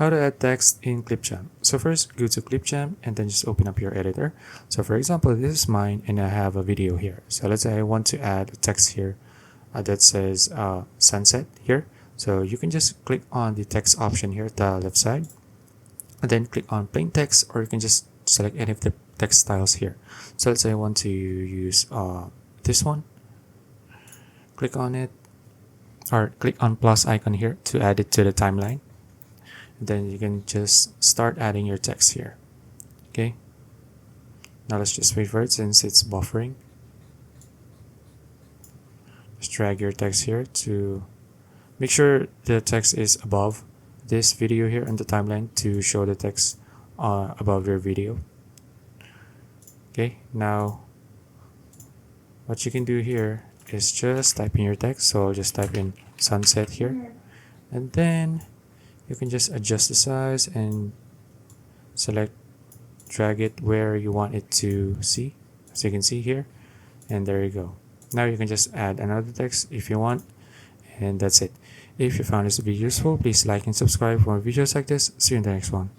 How to add text in Clipchamp. So first, go to Clipchamp and then just open up your editor. So for example, this is mine and I have a video here. So let's say I want to add a text here that says sunset here. So you can just click on the text option here at the left side and then click on plain text, or you can just select any of the text styles here. So let's say I want to use this one. Click on it, or click on plus icon here to add it to the timeline. Then you can just start adding your text here. Okay, now let's just wait for it since it's buffering. Just drag your text here to make sure the text is above this video here on the timeline to show the text above your video. Okay, now what you can do here is just type in your text. So I'll just type in sunset here, and then you can just adjust the size and select, drag it where you want it to see, as you can see here, and there you go. Now you can just add another text if you want, and that's it. If you found this to be useful, please like and subscribe for more videos like this. See you in the next one.